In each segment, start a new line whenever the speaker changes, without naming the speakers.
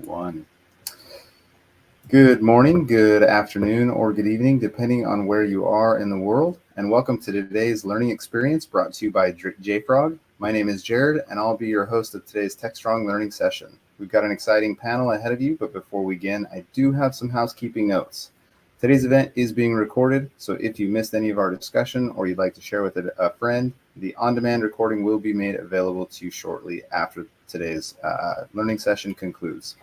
One. Good morning, good afternoon, or good evening, depending on where you are in the world. And welcome to today's learning experience brought to you by JFrog. My name is Jared, and I'll be your host of today's TechStrong learning session. We've got an exciting panel ahead of you, but before we begin, I do have some housekeeping notes. Today's event is being recorded, so if you missed any of our discussion or you'd like to share with a friend, the on-demand recording will be made available to you shortly after today's learning session concludes.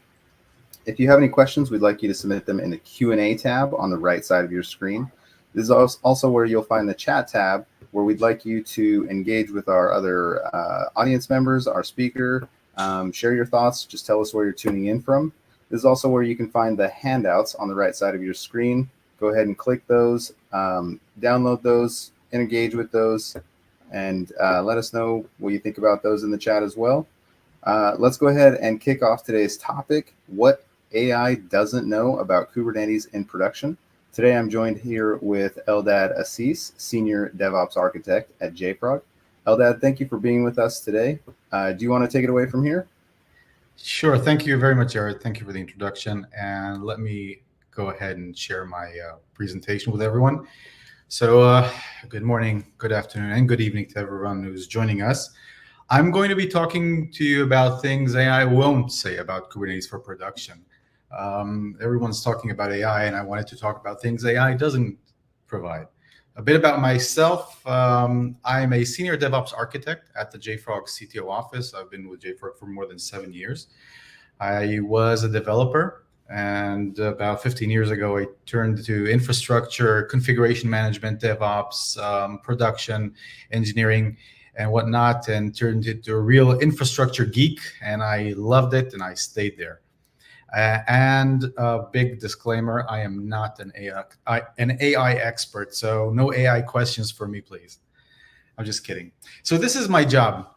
If you have any questions, we'd like you to submit them in the Q&A tab on the right side of your screen. This is also where you'll find the chat tab, where we'd like you to engage with our other audience members, our speaker, share your thoughts, just tell us where you're tuning in from. This is also where you can find the handouts on the right side of your screen. Go ahead and click those, download those, engage with those, and let us know what you think about those in the chat as well. Let's go ahead and kick off today's topic, what AI doesn't know about Kubernetes in production. Today I'm joined here with Eldad Assis, Senior DevOps Architect at JFrog. Eldad, thank you for being with us today. Do you want to take it away from here?
Sure. Thank you very much, Jared. Thank you for the introduction. And let me go ahead and share my presentation with everyone. So good morning, good afternoon, and good evening to everyone who's joining us. I'm going to be talking to you about things AI won't say about Kubernetes for production. Everyone's talking about AI, and I wanted to talk about things AI doesn't provide. A bit about myself. I'm a senior DevOps architect at the JFrog CTO office. I've been with JFrog for more than 7 years. I was a developer, and about 15 years ago, I turned to infrastructure, configuration management, DevOps, production, engineering, and whatnot, and turned into a real infrastructure geek, and I loved it, and I stayed there. And a big disclaimer, I am not an AI expert, so no AI questions for me, please. I'm just kidding. So this is my job.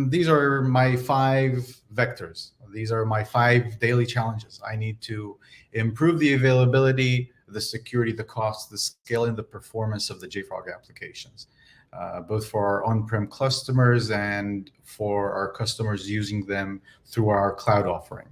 These are my 5 vectors. These are my 5 daily challenges. I need to improve the availability, the security, the cost, the scale, and the performance of the JFrog applications, both for our on-prem customers and for our customers using them through our cloud offering.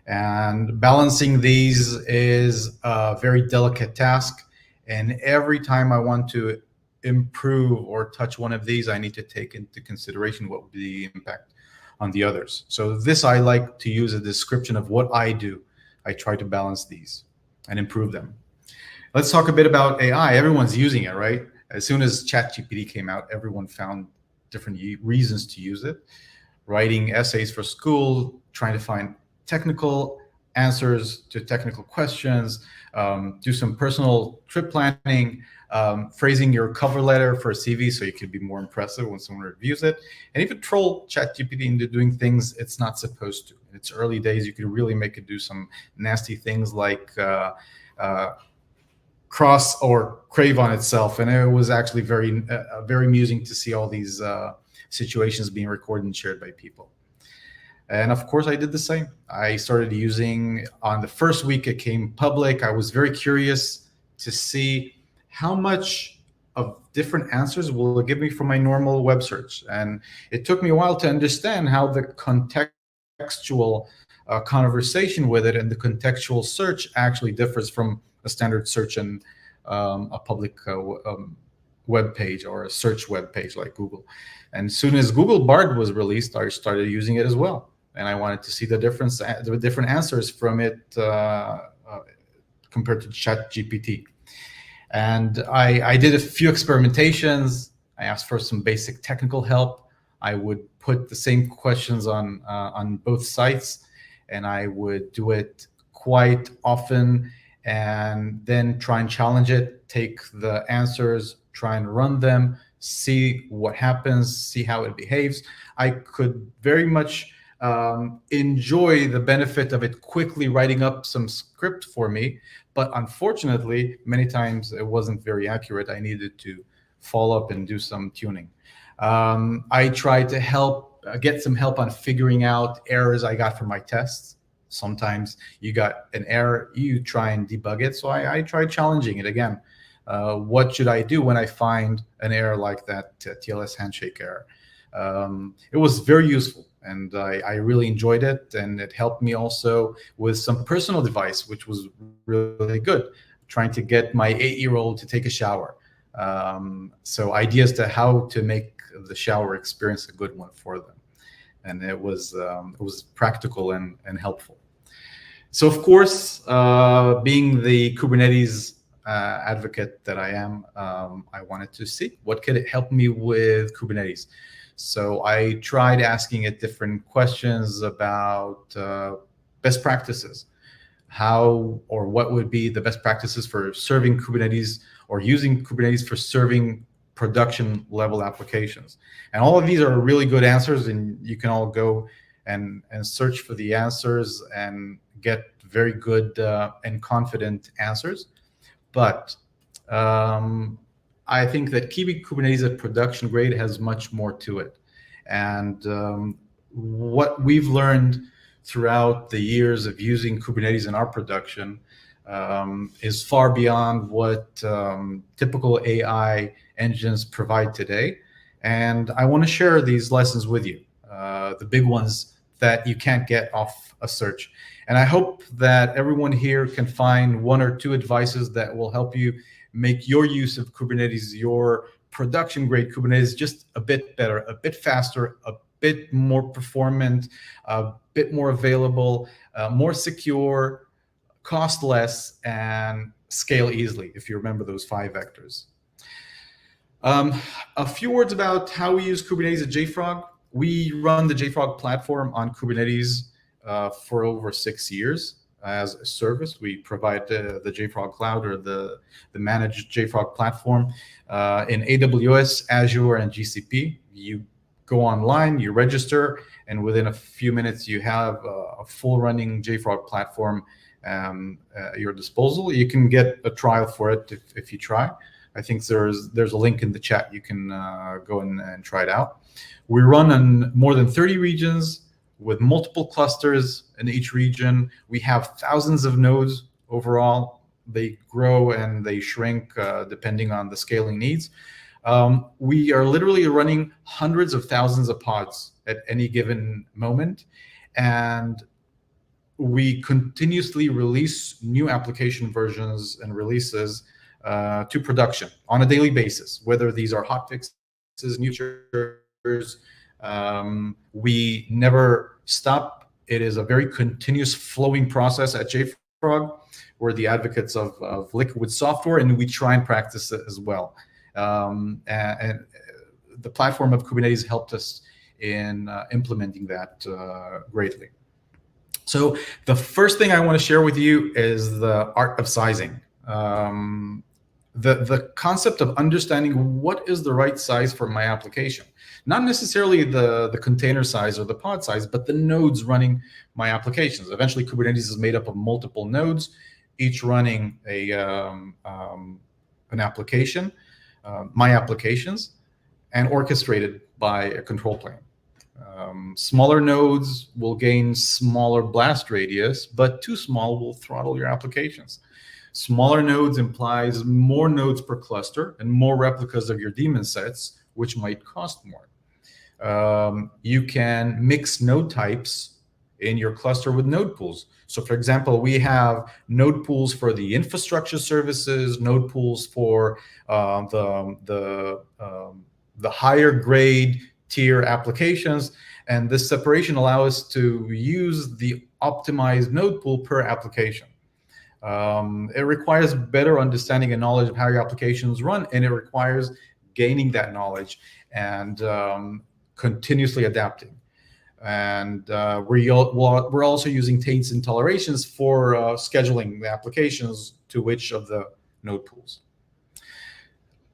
And balancing these is a very delicate task. And every time I want to improve or touch one of these, I need to take into consideration what would be the impact on the others. So this, I like to use a description of what I do. I try to balance these and improve them. Let's talk a bit about AI. Everyone's using it, right? As soon as ChatGPT came out, everyone found different reasons to use it. Writing essays for school, trying to find technical answers to technical questions, do some personal trip planning, phrasing your cover letter for a CV so you can be more impressive when someone reviews it, and even troll ChatGPT into doing things it's not supposed to. In its early days, you could really make it do some nasty things like cross or crave on itself, and it was actually very amusing to see all these situations being recorded and shared by people. And of course, I did the same. I started using, on the first week it came public, I was very curious to see how much of different answers will it give me from my normal web search. And it took me a while to understand how the contextual conversation with it and the contextual search actually differs from a standard search in a public web page or a search web page like Google. And as soon as Google Bard was released, I started using it as well. And I wanted to see the different answers from it compared to ChatGPT. And I did a few experimentations. I asked for some basic technical help. I would put the same questions on both sites, and I would do it quite often, and then try and challenge it, take the answers, try and run them, see what happens, see how it behaves. I could very much enjoy the benefit of it quickly writing up some script for me, but unfortunately, many times it wasn't very accurate. I needed to follow up and do some tuning. I tried to get some help on figuring out errors I got from my tests. Sometimes you got an error, you try and debug it. So I tried challenging it again. What should I do when I find an error like that TLS handshake error? It was very useful. and I really enjoyed it, and it helped me also with some personal advice, which was really good, trying to get my 8-year-old to take a shower. So ideas to how to make the shower experience a good one for them, and it was practical and helpful. So of course, being the Kubernetes advocate that I am, I wanted to see what could it help me with Kubernetes. So I tried asking it different questions about best practices, how or what would be the best practices for serving Kubernetes or using Kubernetes for serving production level applications. And all of these are really good answers, and you can all go and search for the answers and get very good and confident answers. But I think that keeping Kubernetes at production grade has much more to it. And what we've learned throughout the years of using Kubernetes in our production is far beyond what typical AI engines provide today. And I want to share these lessons with you, the big ones that you can't get off a search. And I hope that everyone here can find one or two advices that will help you make your use of Kubernetes, your production grade Kubernetes, just a bit better, a bit faster, a bit more performant, a bit more available, more secure, cost less, and scale easily, if you remember those 5 vectors. A few words about how we use Kubernetes at JFrog. We run the JFrog platform on Kubernetes for over 6 years as a service. We provide the JFrog Cloud, or the managed JFrog platform in AWS, Azure, and GCP. You go online, you register, and within a few minutes you have a full running JFrog platform at your disposal. You can get a trial for it if you try. I think there's a link in the chat. You can go and try it out. We run on more than 30 regions with multiple clusters in each region. We have thousands of nodes overall. They grow and they shrink depending on the scaling needs. We are literally running hundreds of thousands of pods at any given moment, and we continuously release new application versions and releases to production on a daily basis, whether these are hotfixes, new features. We never stop. It is a very continuous flowing process at JFrog. We're the advocates of liquid software, and we try and practice it as well. And the platform of Kubernetes helped us in implementing that greatly. So the first thing I want to share with you is the art of sizing. The concept of understanding what is the right size for my application. Not necessarily the container size or the pod size, but the nodes running my applications. Eventually, Kubernetes is made up of multiple nodes, each running an application, my applications, and orchestrated by a control plane. Smaller nodes will gain smaller blast radius, but too small will throttle your applications. Smaller nodes implies more nodes per cluster and more replicas of your daemon sets, which might cost more. You can mix node types in your cluster with node pools. So for example, we have node pools for the infrastructure services, node pools for the higher grade tier applications. And this separation allows us to use the optimized node pool per application. It requires better understanding and knowledge of how your applications run, and it requires gaining that knowledge and continuously adapting. And we're also using taints and tolerations for scheduling the applications to which of the node pools.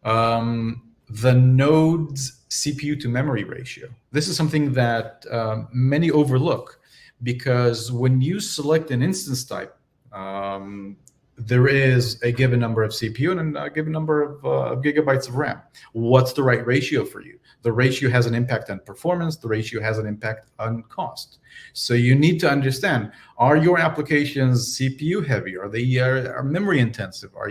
The node's CPU to memory ratio. This is something that many overlook, because when you select an instance type, there is a given number of CPU and a given number of gigabytes of RAM. What's the right ratio for you? The ratio has an impact on performance. The ratio has an impact on cost. So you need to understand, are your applications CPU heavy? Are they are memory intensive? Are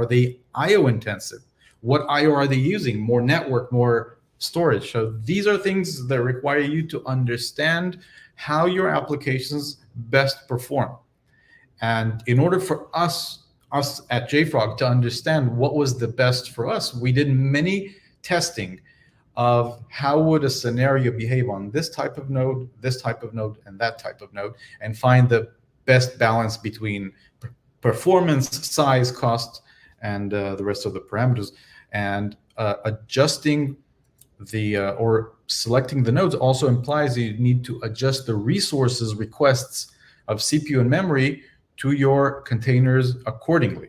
they IO intensive? What IO are they using? More network, more storage. So these are things that require you to understand how your applications best perform. And in order for us at JFrog to understand what was the best for us, we did many testing of how would a scenario behave on this type of node, and that type of node, and find the best balance between performance, size, cost, and the rest of the parameters. And adjusting or selecting the nodes also implies you need to adjust the resources requests of CPU and memory to your containers accordingly.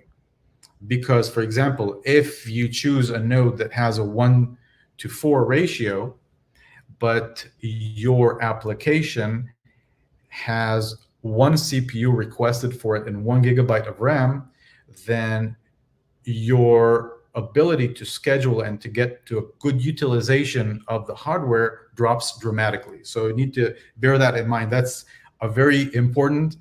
Because, for example, if you choose a node that has a 1:4 ratio, but your application has one CPU requested for it and 1 GB of RAM, then your ability to schedule and to get to a good utilization of the hardware drops dramatically. So you need to bear that in mind. That's a very important,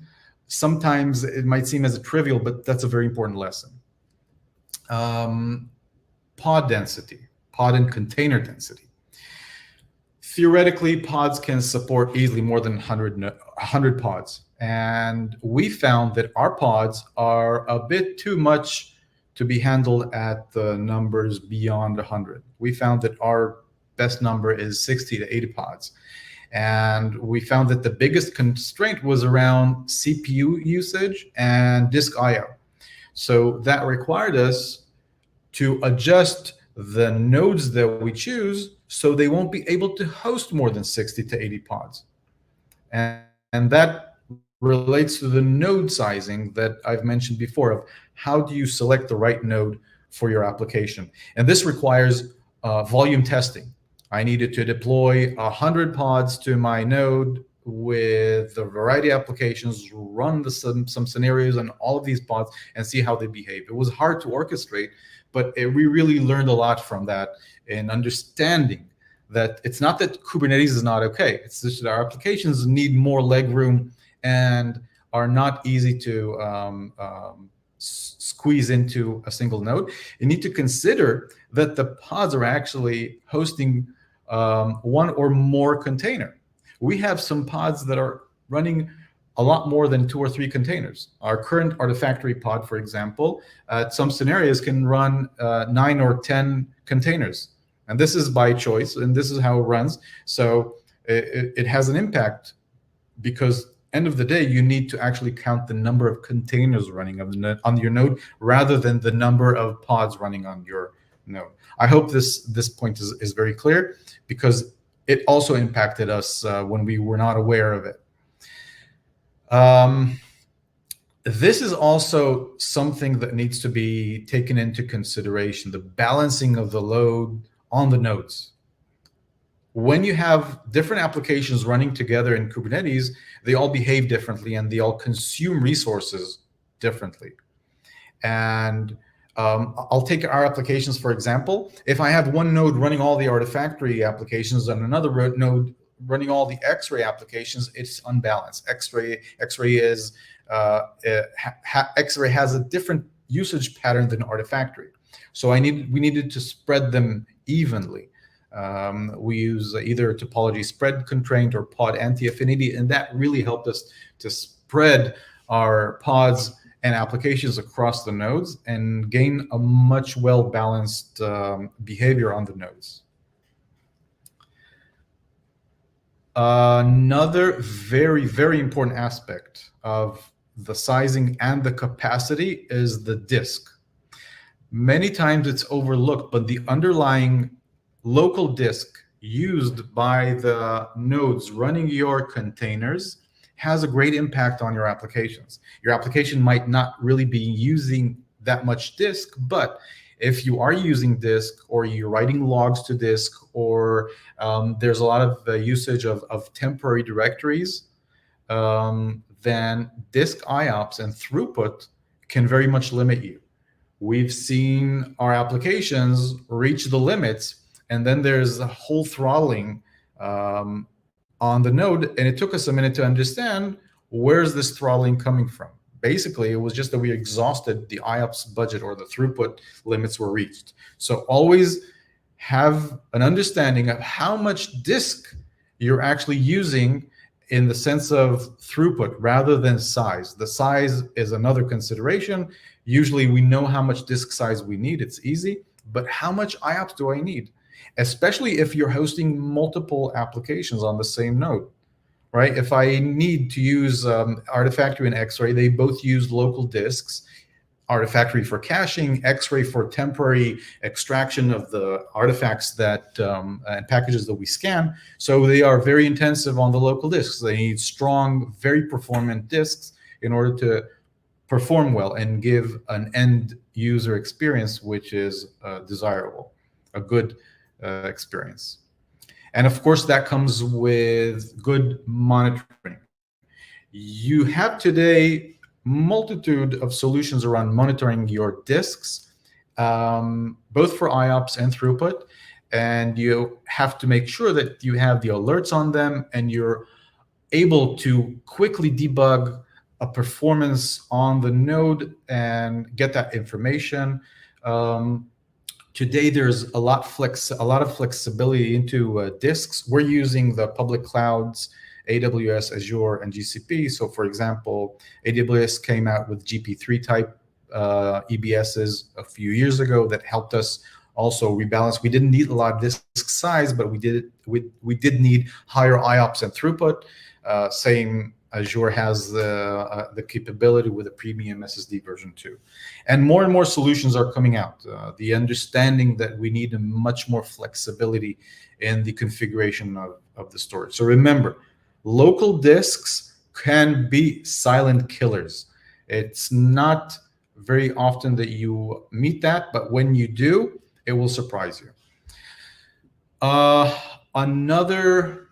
sometimes it might seem as a trivial, but that's a very important lesson. Pod density, pod and container density. Theoretically, pods can support easily more than 100 pods. And we found that our pods are a bit too much to be handled at the numbers beyond 100. We found that our best number is 60 to 80 pods. And we found that the biggest constraint was around CPU usage and disk I/O. So that required us to adjust the nodes that we choose so they won't be able to host more than 60 to 80 pods. And that relates to the node sizing that I've mentioned before of how do you select the right node for your application. And this requires volume testing. I needed to deploy 100 pods to my node with a variety of applications, run some scenarios on all of these pods and see how they behave. It was hard to orchestrate, but we really learned a lot from that in understanding that it's not that Kubernetes is not okay. It's just that our applications need more leg room and are not easy to squeeze into a single node. You need to consider that the pods are actually hosting one or more container. We have some pods that are running a lot more than 2 or 3 containers. Our current Artifactory pod, for example, some scenarios can run 9 or 10 containers. And this is by choice, and this is how it runs. So it has an impact because end of the day, you need to actually count the number of containers running on your node rather than the number of pods running on your node. I hope this point is very clear because it also impacted us when we were not aware of it. This is also something that needs to be taken into consideration, the balancing of the load on the nodes. When you have different applications running together in Kubernetes, they all behave differently and they all consume resources differently. And I'll take our applications, for example. If I have one node running all the Artifactory applications and another node running all the X-ray applications, it's unbalanced. X-ray has a different usage pattern than Artifactory. So we needed to spread them evenly. We use either topology spread constraint or pod anti-affinity, and that really helped us to spread our pods and applications across the nodes and gain a much well-balanced behavior on the nodes. Another very, very important aspect of the sizing and the capacity is the disk. Many times it's overlooked, but the underlying local disk used by the nodes running your containers has a great impact on your applications. Your application might not really be using that much disk, but if you are using disk or you're writing logs to disk or there's a lot of usage of temporary directories, then disk IOPS and throughput can very much limit you. We've seen our applications reach the limits, and then there's a whole throttling on the node, and it took us a minute to understand where's this throttling coming from. Basically, it was just that we exhausted the IOPS budget or the throughput limits were reached. So always have an understanding of how much disk you're actually using in the sense of throughput rather than size. The size is another consideration. Usually we know how much disk size we need. It's easy. But how much IOPS do I need? Especially if you're hosting multiple applications on the same node, right? If I need to use Artifactory and X-Ray, they both use local disks. Artifactory for caching, X-Ray for temporary extraction of the artifacts that and packages that we scan. So they are very intensive on the local disks. They need strong, very performant disks in order to perform well and give an end user experience which is desirable, a good experience. And of course, that comes with good monitoring. You have today multitude of solutions around monitoring your disks, both for IOPS and throughput. And you have to make sure that you have the alerts on them and you're able to quickly debug a performance on the node and get that information. Today, there's a lot of flexibility into disks. We're using the public clouds, AWS, Azure, and GCP. So, for example, AWS came out with GP3 type EBSs a few years ago that helped us also rebalance. We didn't need a lot of disk size, but we did need higher IOPS and throughput. Same Azure has the capability with a premium SSD version 2. And more solutions are coming out. The understanding that we need a much more flexibility in the configuration of the storage. So remember, local disks can be silent killers. It's not very often that you meet that, but when you do, it will surprise you. Another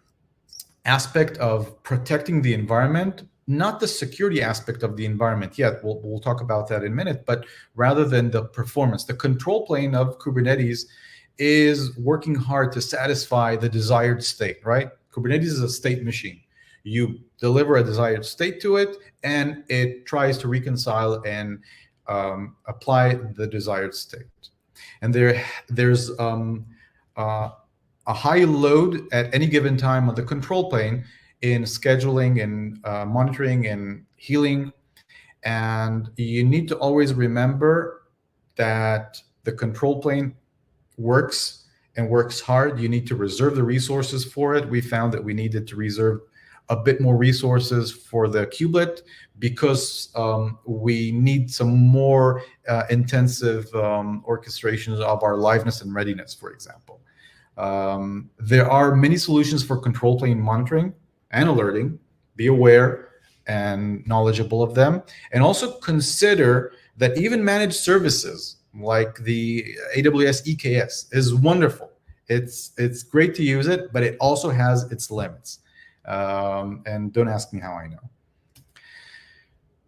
aspect of protecting the environment, not the security aspect of the environment yet, we'll talk about that in a minute, but rather than the performance. The control plane of Kubernetes is working hard to satisfy the desired state, right? Kubernetes is a state machine. You deliver a desired state to it, and it tries to reconcile and apply the desired state. And there's a high load at any given time on the control plane in scheduling and monitoring and healing. And you need to always remember that the control plane works and works hard. You need to reserve the resources for it. We found that we needed to reserve a bit more resources for the kubelet because we need some more intensive orchestrations of our liveness and readiness, for example. There are many solutions for control plane monitoring and alerting. Be aware and knowledgeable of them. And also consider that even managed services like the AWS EKS is wonderful. It's great to use it, but it also has its limits. And don't ask me how I know.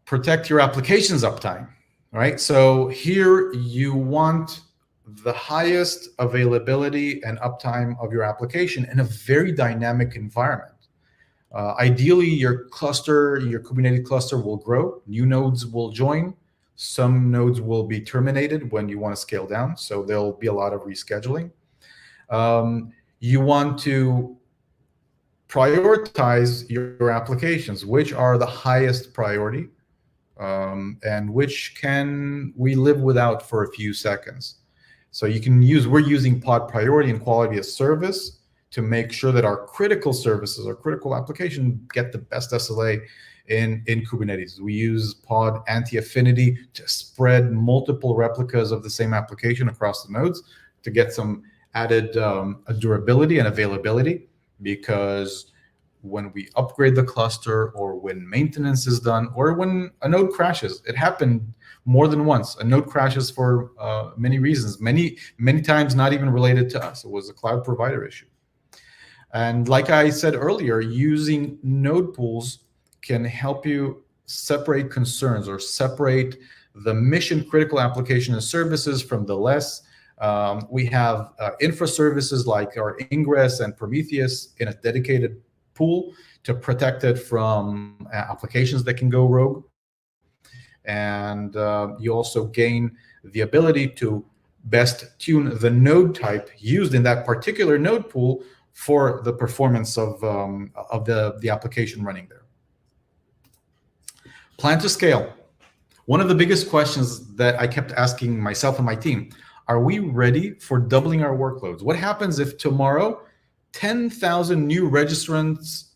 Protect your applications uptime, right? So here you want the highest availability and uptime of your application in a very dynamic environment. Ideally, your Kubernetes cluster will grow. New nodes will join. Some nodes will be terminated when you want to scale down. So there'll be a lot of rescheduling. You want to prioritize your applications, which are the highest priority and which can we live without for a few seconds. So we're using pod priority and quality of service to make sure that our critical services, our critical application get the best SLA in Kubernetes. We use pod anti-affinity to spread multiple replicas of the same application across the nodes to get some added durability and availability, because when we upgrade the cluster or when maintenance is done or when a node crashes, it happened more than once. A node crashes for many reasons, many times not even related to us. It was a cloud provider issue. And like I said earlier, using node pools can help you separate concerns or separate the mission critical application and services from the less. We have infra services like our Ingress and Prometheus in a dedicated pool to protect it from applications that can go rogue. And you also gain the ability to best tune the node type used in that particular node pool for the performance of the application running there. Plan to scale. One of the biggest questions that I kept asking myself and my team, are we ready for doubling our workloads? What happens if tomorrow 10,000 new registrants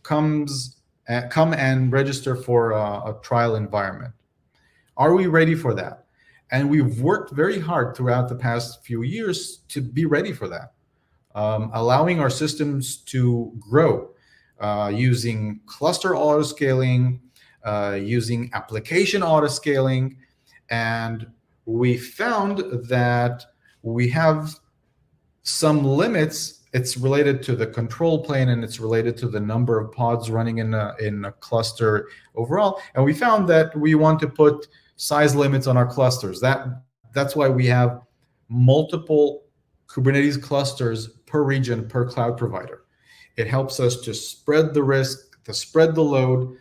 come and register for a trial environment? Are we ready for that? And we've worked very hard throughout the past few years to be ready for that, allowing our systems to grow using cluster autoscaling, using application autoscaling. And we found that we have some limits. It's related to the control plane, and it's related to the number of pods running in a cluster overall. And we found that we want to put size limits on our clusters. That's why we have multiple Kubernetes clusters per region, per cloud provider. It helps us to spread the risk, to spread the load,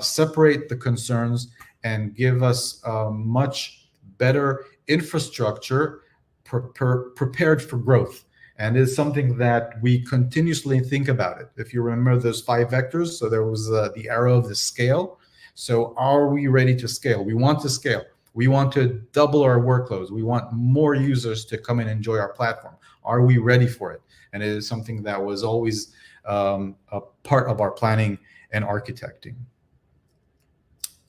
separate the concerns, and give us a much better infrastructure prepared for growth. And it's something that we continuously think about it. If you remember those 5 vectors, so there was the arrow of the scale. So are we ready to scale? We want to scale. We want to double our workloads. We want more users to come and enjoy our platform. Are we ready for it? And it is something that was always a part of our planning and architecting.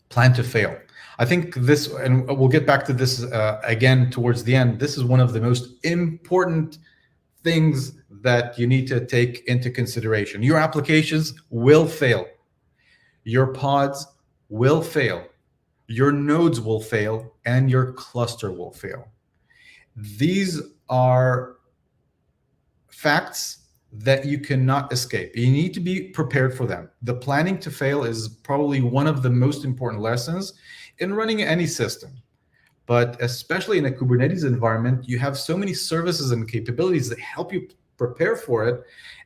Plan to fail. I think this, and we'll get back to this again towards the end, this is one of the most important things that you need to take into consideration. Your applications will fail. Your pods will fail. Your nodes will fail, and your cluster will fail. These are facts that you cannot escape. You need to be prepared for them. The planning to fail is probably one of the most important lessons in running any system. But especially in a Kubernetes environment, you have so many services and capabilities that help you prepare for it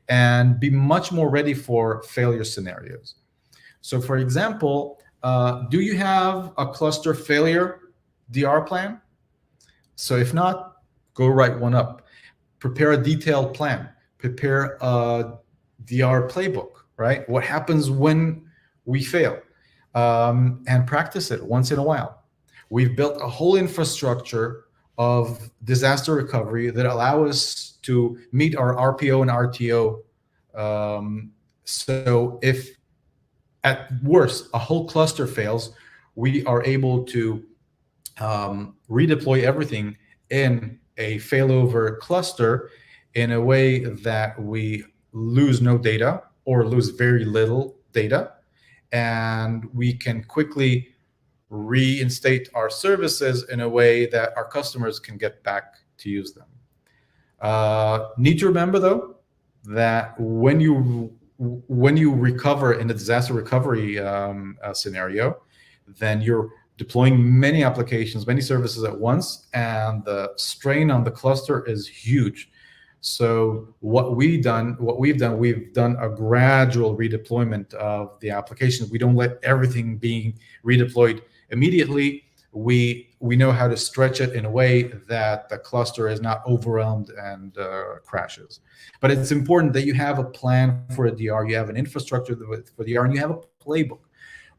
and be much more ready for failure scenarios. So for example, do you have a cluster failure DR plan? So if not, go write one up. Prepare a detailed plan. Prepare a DR playbook, right? What happens when we fail? And practice it once in a while. We've built a whole infrastructure of disaster recovery that allow us to meet our RPO and RTO. So if at worst a whole cluster fails, we are able to redeploy everything in a failover cluster in a way that we lose no data or lose very little data, and we can quickly reinstate our services in a way that our customers can get back to use them. Need to remember though that when you recover in a disaster recovery scenario, then you're deploying many applications, many services at once, and the strain on the cluster is huge. So we've done a gradual redeployment of the applications. We don't let everything being redeployed immediately. We know how to stretch it in a way that the cluster is not overwhelmed and crashes. But it's important that you have a plan for a DR, you have an infrastructure for DR, and you have a playbook.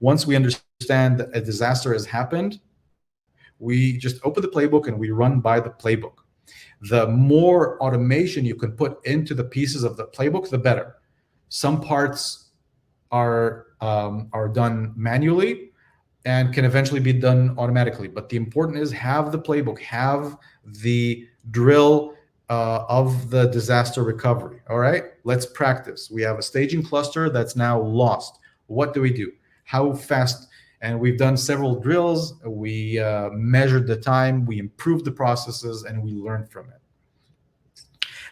Once we understand that a disaster has happened, we just open the playbook and we run by the playbook. The more automation you can put into the pieces of the playbook, the better. Some parts are done manually and can eventually be done automatically. But the important is have the playbook, have the drill of the disaster recovery. All right, let's practice. We have a staging cluster that's now lost. What do we do? How fast? And we've done several drills. We measured the time, we improved the processes, and we learned from it.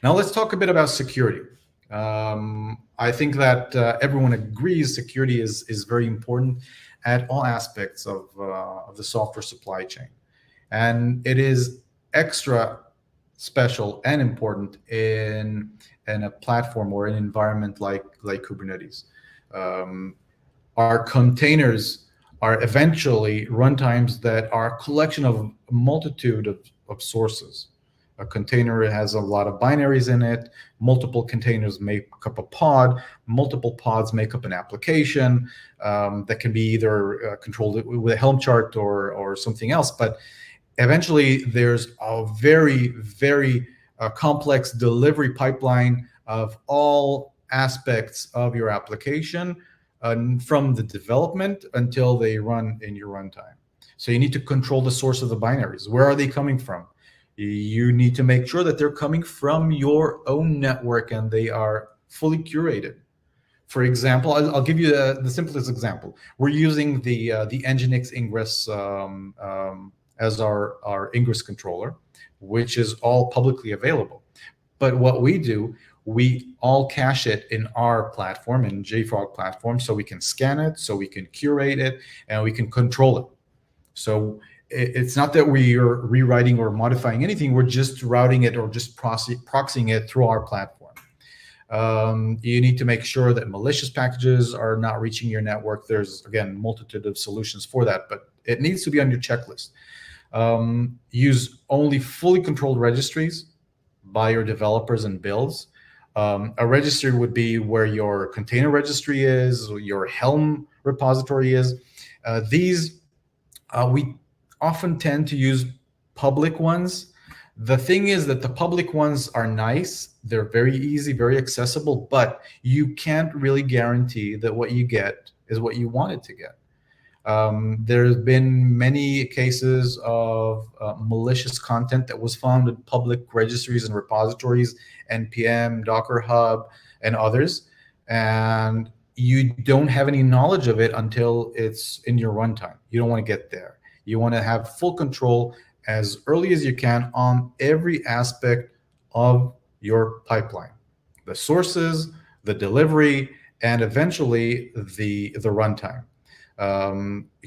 Now let's talk a bit about security. I think that everyone agrees security is very important at all aspects of the software supply chain. And it is extra special and important in a platform or an environment like Kubernetes. Our containers are eventually runtimes that are a collection of a multitude of sources. A container has a lot of binaries in it. Multiple containers make up a pod. Multiple pods make up an application that can be either controlled with a Helm chart or something else. But eventually, there's a very, very complex delivery pipeline of all aspects of your application from the development until they run in your runtime. So you need to control the source of the binaries. Where are they coming from? You need to make sure that they're coming from your own network and they are fully curated. For example, I'll give you the simplest example. We're using the Nginx Ingress as our Ingress controller, which is all publicly available. But what we do, we all cache it in our platform, in JFrog platform, so we can scan it, so we can curate it, and we can control it. So it's not that we are rewriting or modifying anything. We're just routing it or just proxying it through our platform. You need to make sure that malicious packages are not reaching your network. There's, again, multitude of solutions for that, but it needs to be on your checklist. Use only fully controlled registries by your developers and builds. A registry would be where your container registry is, your Helm repository is. We often tend to use public ones. The thing is that the public ones are nice. They're very easy, very accessible, but you can't really guarantee that what you get is what you wanted to get. There's been many cases of malicious content that was found in public registries and repositories, NPM, Docker Hub, and others. And you don't have any knowledge of it until it's in your runtime. You don't want to get there. You want to have full control as early as you can on every aspect of your pipeline, the sources, the delivery, and eventually the runtime.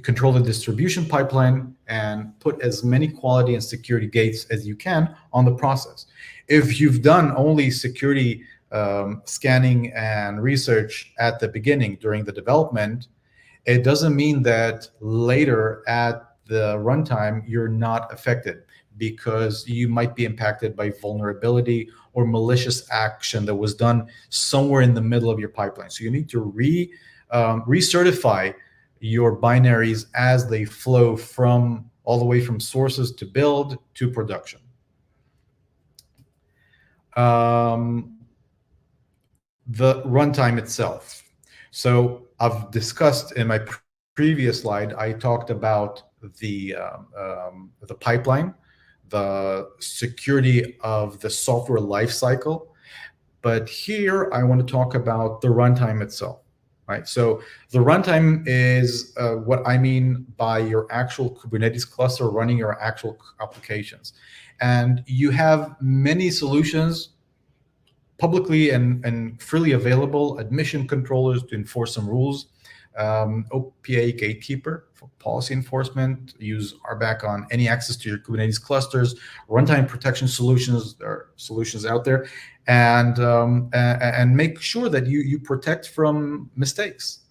Control the distribution pipeline and put as many quality and security gates as you can on the process. If you've done only security scanning and research at the beginning during the development, it doesn't mean that later at the runtime you're not affected, because you might be impacted by vulnerability or malicious action that was done somewhere in the middle of your pipeline. So you need to recertify your binaries as they flow from all the way from sources to build to production. The runtime itself. So I've discussed in my previous slide, I talked about the pipeline, the security of the software lifecycle. But here I want to talk about the runtime itself. Right. So the runtime is what I mean by your actual Kubernetes cluster running your actual applications. And you have many solutions publicly and freely available, admission controllers to enforce some rules, OPA gatekeeper for policy enforcement, use RBAC on any access to your Kubernetes clusters, runtime protection solutions, there are solutions out there, and make sure that you protect from mistakes.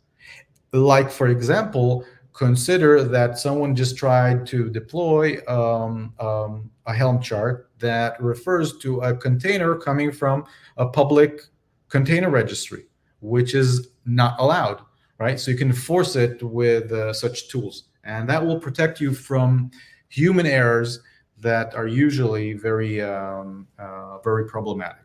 Like, for example, consider that someone just tried to deploy a Helm chart that refers to a container coming from a public container registry, which is not allowed, right? So you can enforce it with such tools, and that will protect you from human errors that are usually very problematic.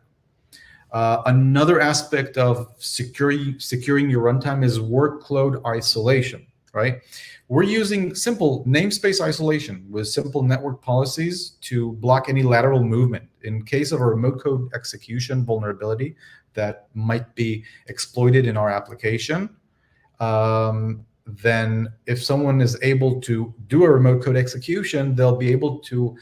Another aspect of securing your runtime is workload isolation, right? We're using simple namespace isolation with simple network policies to block any lateral movement. In case of a remote code execution vulnerability that might be exploited in our application, then if someone is able to do a remote code execution, they'll be able to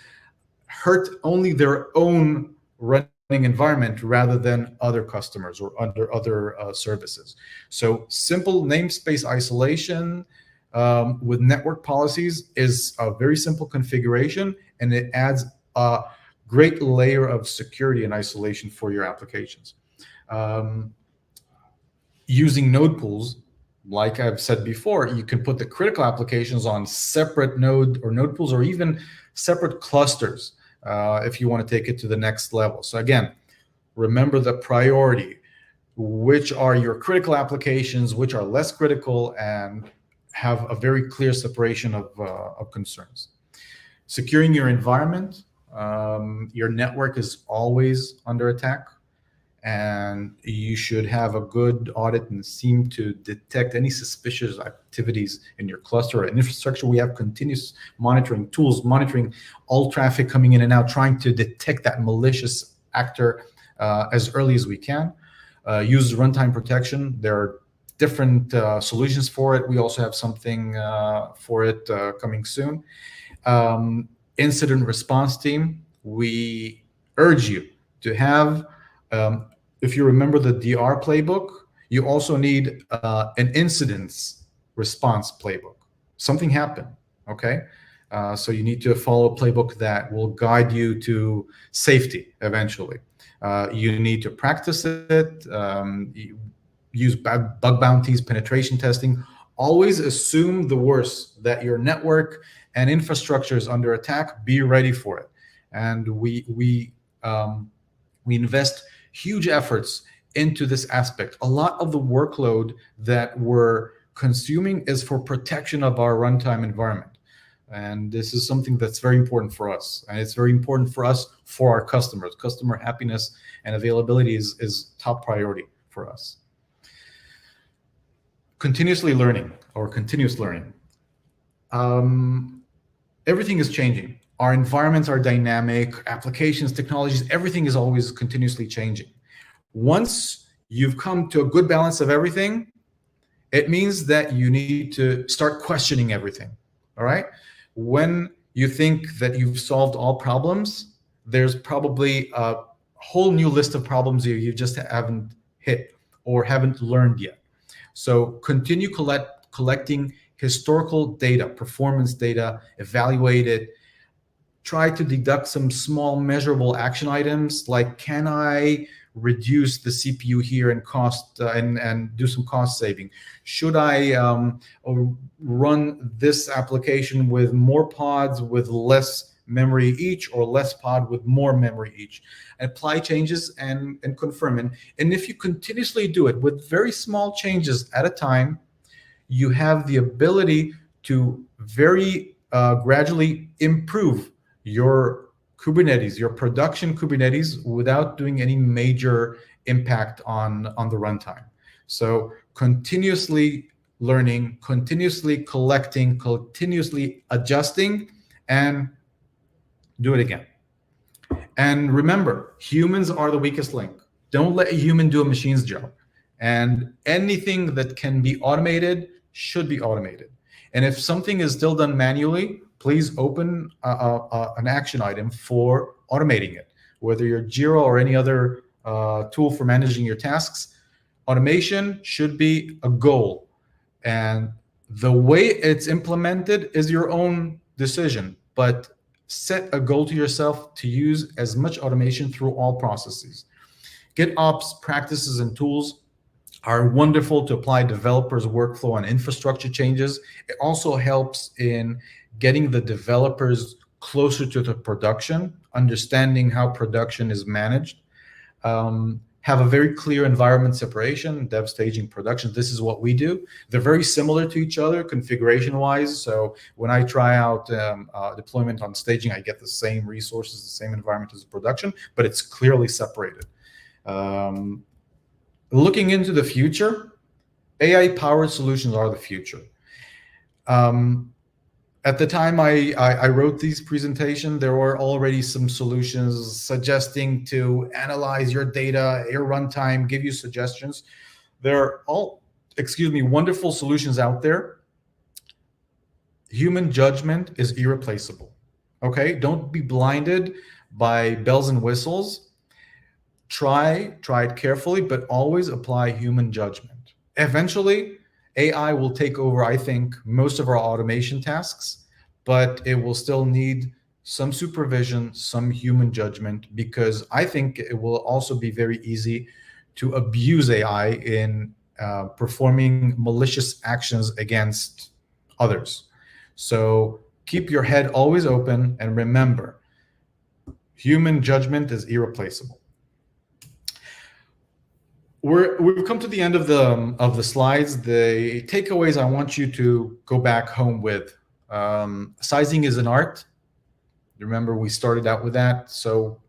hurt only their own running environment rather than other customers or other services. So simple namespace isolation with network policies is a very simple configuration, and it adds a great layer of security and isolation for your applications. Using node pools, like I've said before, you can put the critical applications on separate node pools or even separate clusters. if you want to take it to the next level. So again, remember the priority, which are your critical applications, which are less critical, and have a very clear separation of concerns. Securing your environment. Your network is always under attack, and you should have a good audit and SIEM to detect any suspicious activities in your cluster or infrastructure. We have continuous monitoring tools, monitoring all traffic coming in and out, trying to detect that malicious actor as early as we can. Use runtime protection. There are different solutions for it. We also have something for it coming soon. Incident response team. We urge you to have, if you remember the DR playbook, you also need an incidents response playbook. Something happened, okay? So you need to follow a playbook that will guide you to safety eventually. You need to practice it, use bug bounties, penetration testing. Always assume the worst, that your network and infrastructure is under attack. Be ready for it. And we invest huge efforts into this aspect. A lot of the workload that we're consuming is for protection of our runtime environment. And this is something that's very important for us. And it's very important for us, for our customers. Customer happiness and availability is top priority for us. Continuously learning, or continuous learning. Everything is changing. Our environments are dynamic, applications, technologies, everything is always continuously changing. Once you've come to a good balance of everything, it means that you need to start questioning everything, all right? When you think that you've solved all problems, there's probably a whole new list of problems you just haven't hit or haven't learned yet. So continue collecting historical data, performance data, evaluate it, try to deduct some small measurable action items, like, can I reduce the CPU here and cost and do some cost saving? Should I run this application with more pods with less memory each, or less pod with more memory each? Apply changes and confirm. And if you continuously do it with very small changes at a time, you have the ability to very gradually improve your Kubernetes, your production Kubernetes, without doing any major impact on the runtime. So continuously learning, continuously collecting, continuously adjusting, and do it again. And remember, humans are the weakest link. Don't let a human do a machine's job. And anything that can be automated should be automated. And if something is still done manually, please open an action item for automating it. Whether you're Jira or any other tool for managing your tasks, automation should be a goal. And the way it's implemented is your own decision, but set a goal to yourself to use as much automation through all processes. GitOps practices and tools are wonderful to apply developers' workflow and infrastructure changes. It also helps in getting the developers closer to the production, understanding how production is managed. Have a very clear environment separation, dev staging, production. This is what we do. They're very similar to each other configuration-wise. So when I try out deployment on staging, I get the same resources, the same environment as production, but it's clearly separated. Looking into the future, AI-powered solutions are the future. At the time I wrote these presentations, there were already some solutions suggesting to analyze your data, your runtime, give you suggestions. There are all, wonderful solutions out there. Human judgment is irreplaceable. Okay, don't be blinded by bells and whistles. Try it carefully, but always apply human judgment. Eventually, AI will take over, I think, most of our automation tasks, but it will still need some supervision, some human judgment, because I think it will also be very easy to abuse AI in performing malicious actions against others. So keep your head always open, and remember, Human judgment is irreplaceable. We've come to the end of the slides. The takeaways I want you to go back home with. Sizing is an art. Remember, we started out with that. So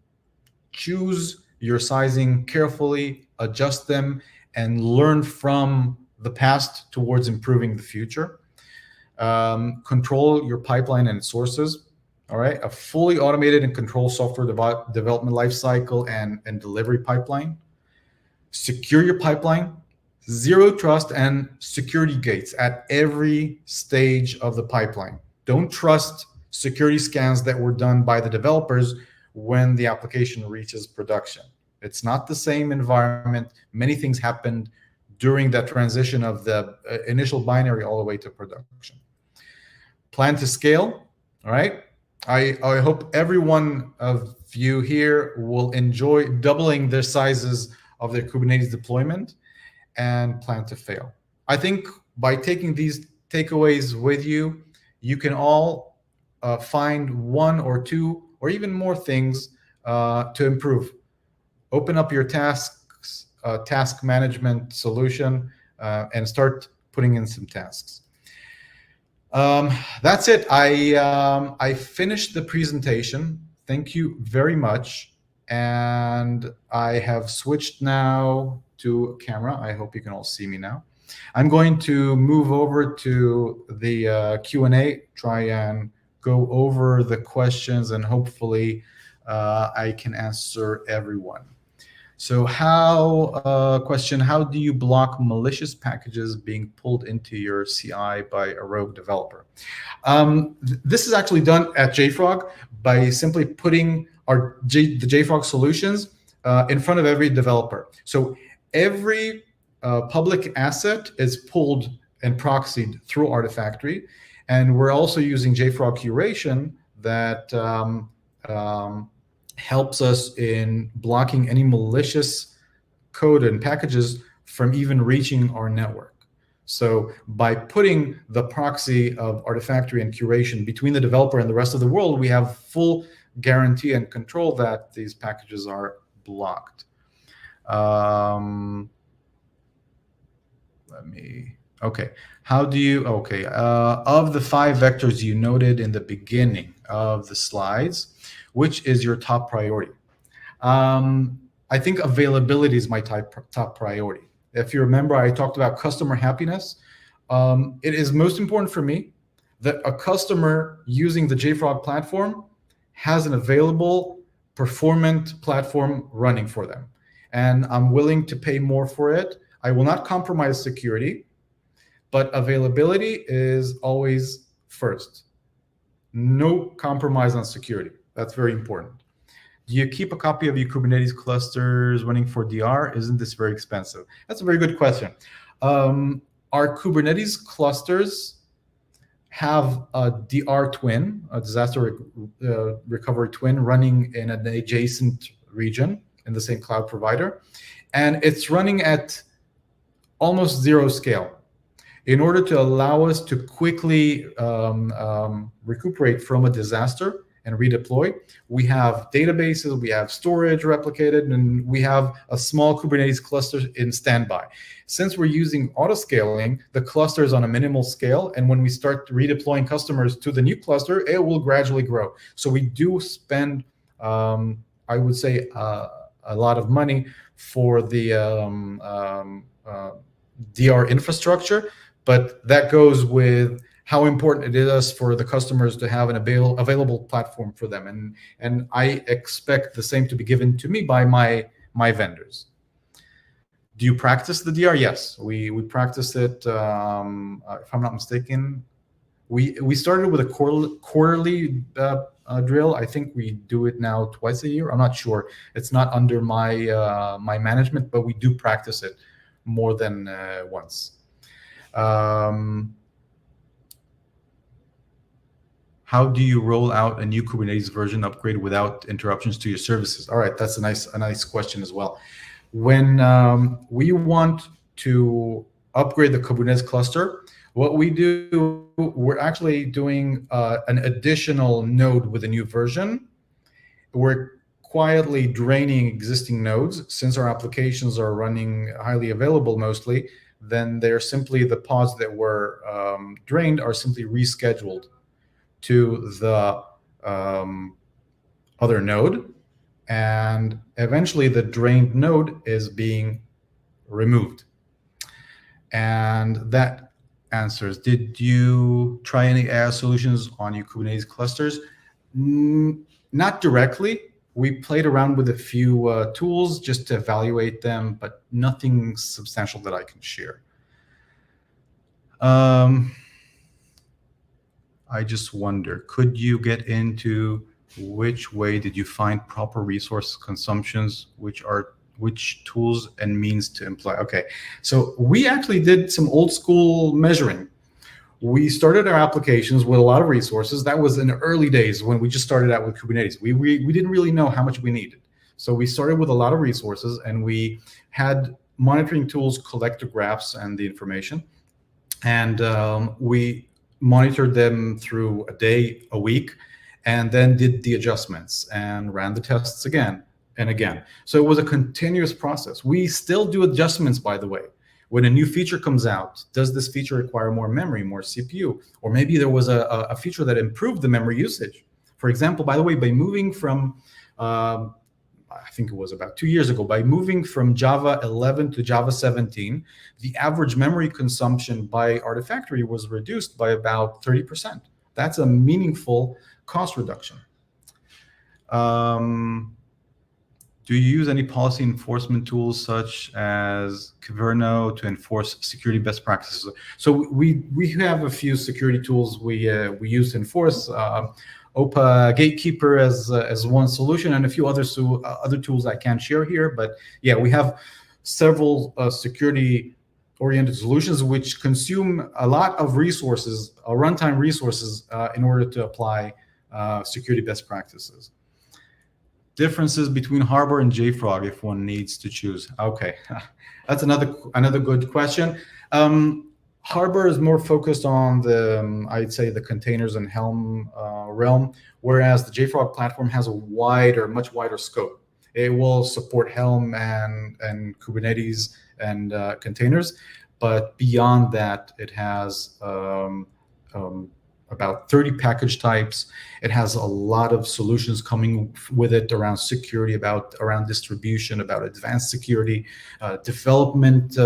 choose your sizing carefully, adjust them, and learn from the past towards improving the future. Control your pipeline and sources. All right, a fully automated and controlled software development lifecycle and delivery pipeline. Secure your pipeline, zero trust and security gates at every stage of the pipeline. Don't trust security scans that were done by the developers when the application reaches production. It's not the same environment. Many things happened during that transition of the initial binary all the way to production. Plan to scale, all right? I hope every one of you here will enjoy doubling their sizes of their Kubernetes deployment and plan to fail. I think by taking these takeaways with you, you can all find one or two or even more things to improve. Open up your tasks, task management solution, and start putting in some tasks. That's it. I finished the presentation. Thank you very much. And I have switched now to camera. I hope you can all see me now. I'm going to move over to the Q&A, try and go over the questions, and hopefully I can answer everyone. So question, how do you block malicious packages being pulled into your CI by a rogue developer? This is actually done at JFrog by simply putting the JFrog solutions in front of every developer. So every public asset is pulled and proxied through Artifactory. And we're also using JFrog curation that helps us in blocking any malicious code and packages from even reaching our network. So by putting the proxy of Artifactory and curation between the developer and the rest of the world, we have full guarantee and control that these packages are blocked. Okay. How do you, of the 5 vectors you noted in the beginning of the slides, which is your top priority? I think availability is my top priority. If you remember, I talked about customer happiness. It is most important for me that a customer using the JFrog platform has an available, performant platform running for them. And I'm willing to pay more for it. I will not compromise security, but availability is always first. No compromise on security. That's very important. Do you keep a copy of your Kubernetes clusters running for DR? Isn't this very expensive? That's a very good question. Our Kubernetes clusters have a DR twin, a disaster recovery twin, running in an adjacent region in the same cloud provider. And it's running at almost zero scale. In order to allow us to quickly recuperate from a disaster and redeploy, we have databases, we have storage replicated, and we have a small Kubernetes cluster in standby. Since we're using auto-scaling, the cluster is on a minimal scale, and when we start redeploying customers to the new cluster, it will gradually grow. So we do spend, I would say, a lot of money for the DR infrastructure, but that goes with how important it is for the customers to have an available platform for them. And I expect the same to be given to me by my vendors. Do you practice the DR? Yes, we practice it. If I'm not mistaken, we started with a quarterly drill. I think we do it now twice a year. I'm not sure. It's not under my my management, but we do practice it more than once. How do you roll out a new Kubernetes version upgrade without interruptions to your services? All right, that's a nice question as well. When we want to upgrade the Kubernetes cluster, what we do, we're actually doing an additional node with a new version. We're quietly draining existing nodes. Since our applications are running highly available mostly, then they're simply, the pods that were drained are simply rescheduled to the other node, and eventually the drained node is being removed. And that answers. Did you try any AI solutions on your Kubernetes clusters? Not directly. We played around with a few tools just to evaluate them, but nothing substantial that I can share. I just wonder, could you get into which way did you find proper resource consumptions, which tools and means to employ? Okay, so we actually did some old school measuring. We started our applications with a lot of resources. That was in the early days when we just started out with Kubernetes. We didn't really know how much we needed. So we started with a lot of resources, and we had monitoring tools collect the graphs and the information. And we monitored them through a day, a week, and then did the adjustments and ran the tests again and again. So it was a continuous process. We still do adjustments, by the way. When a new feature comes out, does this feature require more memory, more CPU? Or maybe there was a feature that improved the memory usage. For example, by the way, by moving from, I think it was about 2 years ago, by moving from Java 11 to Java 17, the average memory consumption by Artifactory was reduced by about 30%. That's a meaningful cost reduction. Do you use any policy enforcement tools such as Kubernetes to enforce security best practices? So we have a few security tools we use to enforce. OPA Gatekeeper as one solution, and a few other tools I can't share here. But yeah, we have several security-oriented solutions which consume a lot of resources, runtime resources, in order to apply security best practices. Differences between Harbor and JFrog if one needs to choose. Okay, that's another good question. Harbor is more focused on the, I'd say, the containers and Helm realm, whereas the JFrog platform has a much wider scope. It will support Helm and Kubernetes and containers, but beyond that, it has about 30 package types. It has a lot of solutions coming with it around security, around distribution, about advanced security, development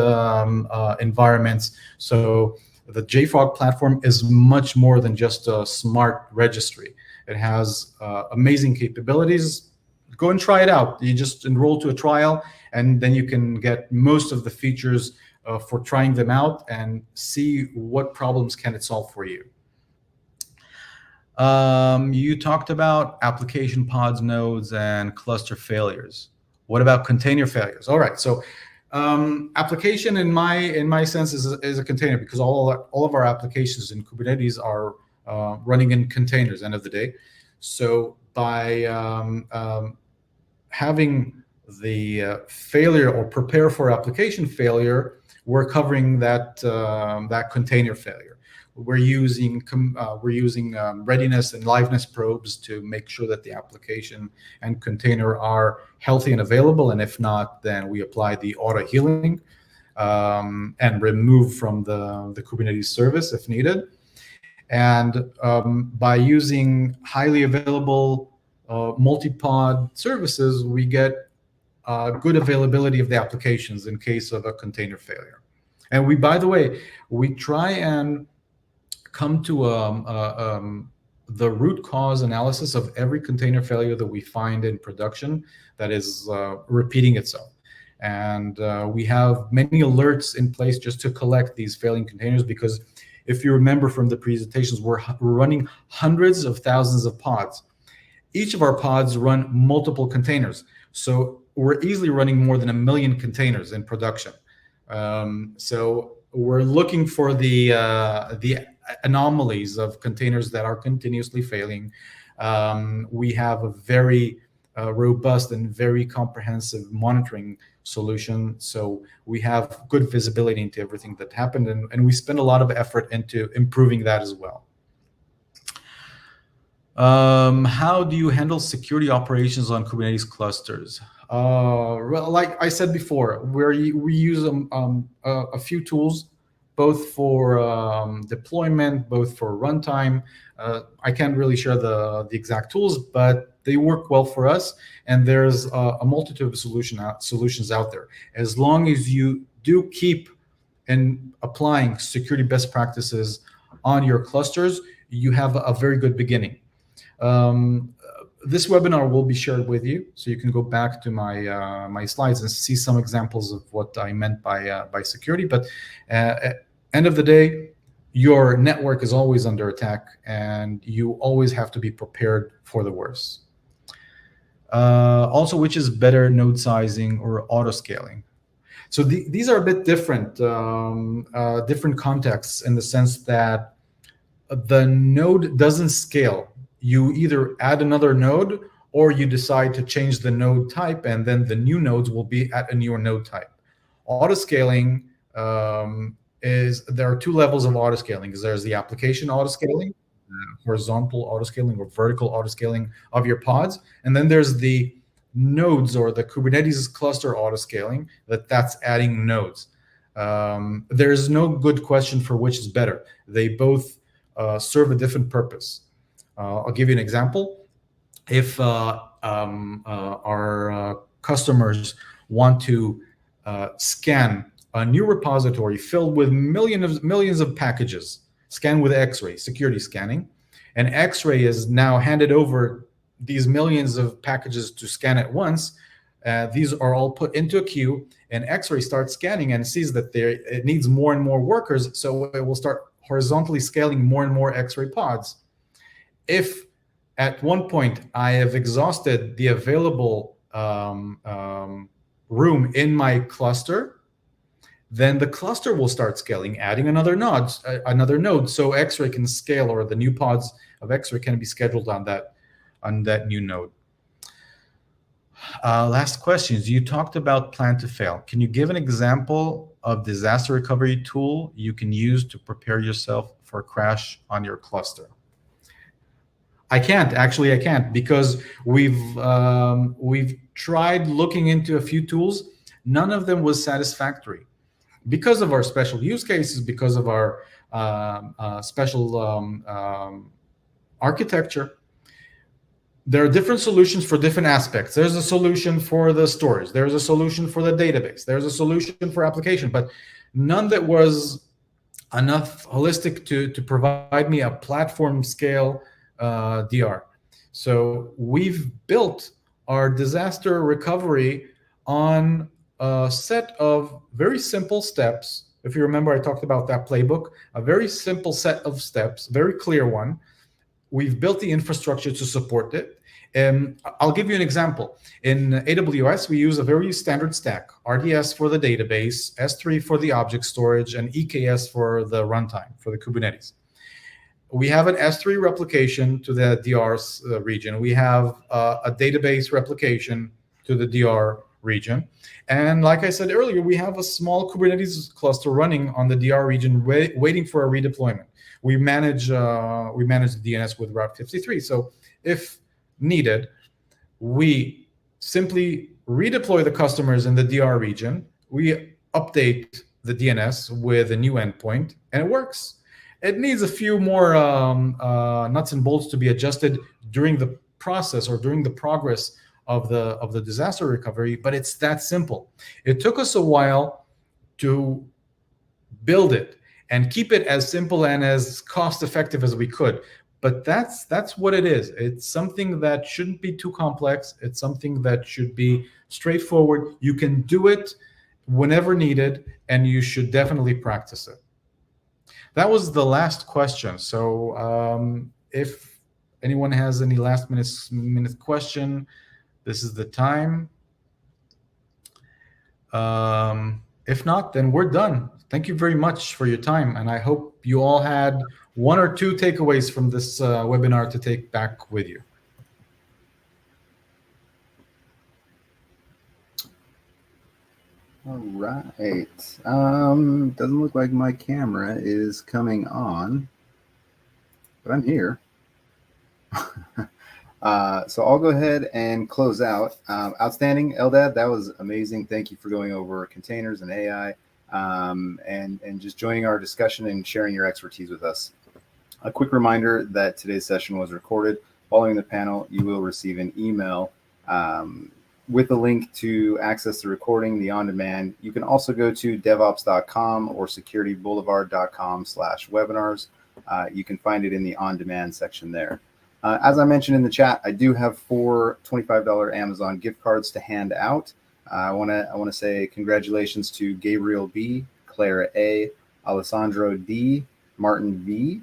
environments. So the JFrog platform is much more than just a smart registry. It has amazing capabilities. Go and try it out. You just enroll to a trial, and then you can get most of the features for trying them out and see what problems can it solve for you. You talked about application pods, nodes, and cluster failures. What about container failures? All right, so application in my sense is a container, because all of our applications in Kubernetes are running in containers end of the day. So by having the failure or prepare for application failure, we're covering that container failure. We're using readiness and liveness probes to make sure that the application and container are healthy and available, and if not, then we apply the auto healing and remove from the Kubernetes service if needed. And by using highly available multi-pod services, we get good availability of the applications in case of a container failure. And by the way, we try and come to the root cause analysis of every container failure that we find in production that is repeating itself. And we have many alerts in place just to collect these failing containers, because if you remember from the presentations, we're running hundreds of thousands of pods. Each of our pods run multiple containers. So we're easily running more than 1 million containers in production. So we're looking for the anomalies of containers that are continuously failing. We have a very robust and very comprehensive monitoring solution, so we have good visibility into everything that happened, and we spend a lot of effort into improving that as well. How do you handle security operations on Kubernetes clusters? Well, like I said before, we use a few tools, both for deployment, both for runtime. I can't really share the exact tools, but they work well for us. And there's a multitude of solutions out there. As long as you do keep and applying security best practices on your clusters, you have a very good beginning. Um, this webinar will be shared with you, so you can go back to my slides and see some examples of what I meant by security. But at end of the day, your network is always under attack, and you always have to be prepared for the worst. Also, which is better, node sizing or auto scaling? So these are a bit different, different contexts in the sense that the node doesn't scale. You either add another node or you decide to change the node type, and then the new nodes will be at a newer node type. Autoscaling is there are two levels of autoscaling. There's the application autoscaling, horizontal autoscaling or vertical autoscaling of your pods, and then there's the nodes or the Kubernetes cluster autoscaling that's adding nodes. There's no good question for which is better. They both serve a different purpose. I'll give you an example. If our customers want to scan a new repository filled with millions of packages, scan with X-ray, security scanning, and X-ray is now handed over these millions of packages to scan at once. These are all put into a queue, and X-ray starts scanning and sees that it needs more and more workers, so it will start horizontally scaling more and more X-ray pods. If at one point I have exhausted the available room in my cluster, then the cluster will start scaling, adding another node, so X-ray can scale, or the new pods of X-ray can be scheduled on that new node. Last questions. You talked about plan to fail. Can you give an example of disaster recovery tool you can use to prepare yourself for a crash on your cluster? I can't, because we've tried looking into a few tools. None of them was satisfactory because of our special use cases, because of our special architecture. There are different solutions for different aspects. There's a solution for the storage. There's a solution for the database. There's a solution for application, but none that was enough holistic to provide me a platform scale DR. So we've built our disaster recovery on a set of very simple steps. If you remember, I talked about that playbook, a very simple set of steps, very clear one. We've built the infrastructure to support it. I'll give you an example. In AWS, we use a very standard stack: RDS for the database, S3 for the object storage, and EKS for the runtime, for the Kubernetes. We have an S3 replication to the DR region. We have a database replication to the DR region. And like I said earlier, we have a small Kubernetes cluster running on the DR region waiting for a redeployment. We manage the DNS with Route 53. So if needed, we simply redeploy the customers in the DR region. We update the DNS with a new endpoint, and it works. It needs a few more nuts and bolts to be adjusted during the process or during the progress of the disaster recovery, but it's that simple. It took us a while to build it and keep it as simple and as cost effective as we could. But that's what it is. It's something that shouldn't be too complex. It's something that should be straightforward. You can do it whenever needed, and you should definitely practice it. That was the last question. So if anyone has any last minute question, this is the time. If not, then we're done. Thank you very much for your time, and I hope you all had one or two takeaways from this webinar to take back with you.
All right. Doesn't look like my camera is coming on, but I'm here. So I'll go ahead and close out. Outstanding, Eldad. That was amazing. Thank you for going over containers and AI, and just joining our discussion and sharing your expertise with us. A quick reminder that today's session was recorded. Following the panel, you will receive an email with a link to access the recording, the on-demand. You can also go to devops.com or securityboulevard.com/webinars. You can find it in the on-demand section there. As I mentioned in the chat, I do have 4 $25 Amazon gift cards to hand out. I want to say congratulations to Gabriel B, Clara A, Alessandro D, Martin V.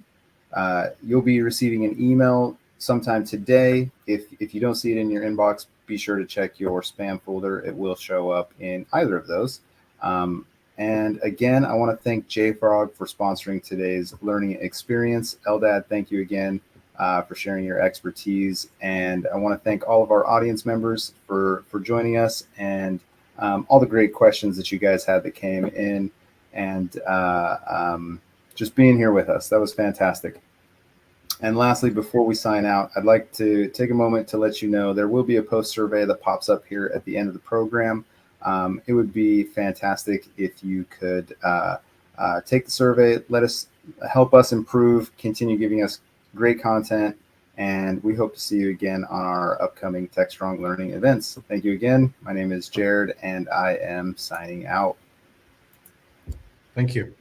You'll be receiving an email sometime today. If you don't see it in your inbox, be sure to check your spam folder. It will show up in either of those. And again, I want to thank JFrog for sponsoring today's learning experience. Eldad, thank you again for sharing your expertise. And I want to thank all of our audience members for joining us, and all the great questions that you guys had that came in, and just being here with us. That was fantastic. And lastly, before we sign out, I'd like to take a moment to let you know there will be a post survey that pops up here at the end of the program. It would be fantastic if you could take the survey, help us improve, continue giving us great content, and we hope to see you again on our upcoming TechStrong Learning events. Thank you again. My name is Jared, and I am signing out.
Thank you.